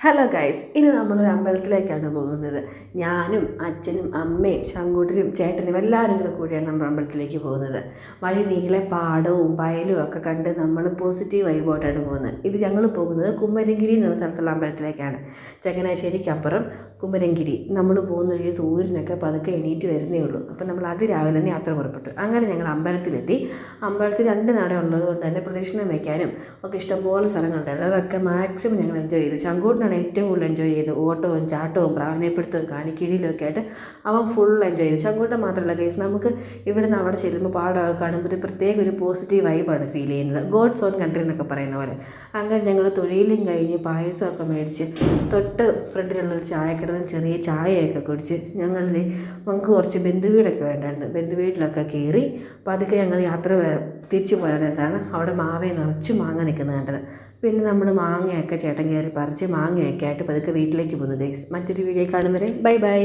Hello guys, ഇനി നമ്മളൊരു അമ്പലത്തിലേക്കാണ് പോകുന്നത്. ഞാനും അച്ഛനും അമ്മയും ശങ്കൂട്ടരും ചേട്ടനും എല്ലാവരും കൂടിയാണ് നമ്മൾ അമ്പലത്തിലേക്ക് പോകുന്നത്. വഴി നീളെ പാടവും വയലും ഒക്കെ കണ്ട് നമ്മൾ പോസിറ്റീവ് വൈബോട്ടാണ് പോകുന്നത്. ഇത് ഞങ്ങൾ പോകുന്നത് കുമരംഗിരി എന്ന സ്ഥലത്തുള്ള അമ്പലത്തിലേക്കാണ്. ചങ്ങനാശ്ശേരിക്കപ്പുറം കുമരംഗിരി. നമ്മൾ പോകുന്ന ഒരു സൂര്യനൊക്കെ പതുക്കെ എണീറ്റ് വരുന്നേ ഉള്ളൂ. അപ്പോൾ നമ്മൾ അതിരാവിലെ തന്നെ യാത്ര പുറപ്പെട്ടു. അങ്ങനെ ഞങ്ങൾ അമ്പലത്തിലെത്തി. അമ്പലത്തിൽ 2 നട ഉള്ളതുകൊണ്ട് തന്നെ പ്രദക്ഷിണം വയ്ക്കാനും ഒക്കെ ഇഷ്ടംപോലെ സ്ഥലങ്ങളുണ്ടായിരുന്നു. അതൊക്കെ മാക്സിമം ഞങ്ങൾ എൻജോയ് ചെയ്തു. ശങ്കൂട്ടനാണ് ഏറ്റവും കൂടുതൽ എൻജോയ് ചെയ്ത്. ഓട്ടവും ചാട്ടവും പ്രാവണ്യപ്പെടുത്തവും കാണിക്കീഴിലും ഒക്കെ ആയിട്ട് അവൻ ഫുൾ എൻജോയ് ചെയ്തു. ശങ്കൂട്ടൻ മാത്രമല്ല കേസ്, നമുക്ക് ഇവിടെ നിന്ന് അവിടെ ചെല്ലുമ്പോൾ പാടമൊക്കെ കാണുമ്പോൾ ഒരു പ്രത്യേക ഒരു പോസിറ്റീവ് വൈബാണ് ഫീൽ ചെയ്യുന്നത്. ഗോഡ്സ് ഓൺ കൺട്രി എന്നൊക്കെ പറയുന്ന പോലെ. അങ്ങനെ ഞങ്ങൾ തൊഴിലും കഴിഞ്ഞ് പായസമൊക്കെ മേടിച്ച് തൊട്ട് ഫ്രണ്ടിലുള്ളൊരു ചായക്കിടന്ന് ചെറിയ ചായയൊക്കെ കുടിച്ച് നമുക്ക് കുറച്ച് ബന്ധുവീടൊക്കെ വേണ്ടായിരുന്നു. ബന്ധുവീട്ടിലൊക്കെ കയറി പതുക്കെ ഞങ്ങൾ തിരിച്ചു പോരാൻ നേരത്താണ് അവിടെ മാവേ നിറച്ച് മാങ്ങ നിൽക്കുന്നത് കണ്ടത്. പിന്നെ നമ്മൾ മാങ്ങയൊക്കെ ചേട്ടൻ കയറി പറിച്ച് മാങ്ങയൊക്കെ ആയിട്ട് പതുക്കെ വീട്ടിലേക്ക് പോകുന്നു ഗൈസ്. മറ്റൊരു വീഡിയോ കാണും വരെ ബൈ ബൈ.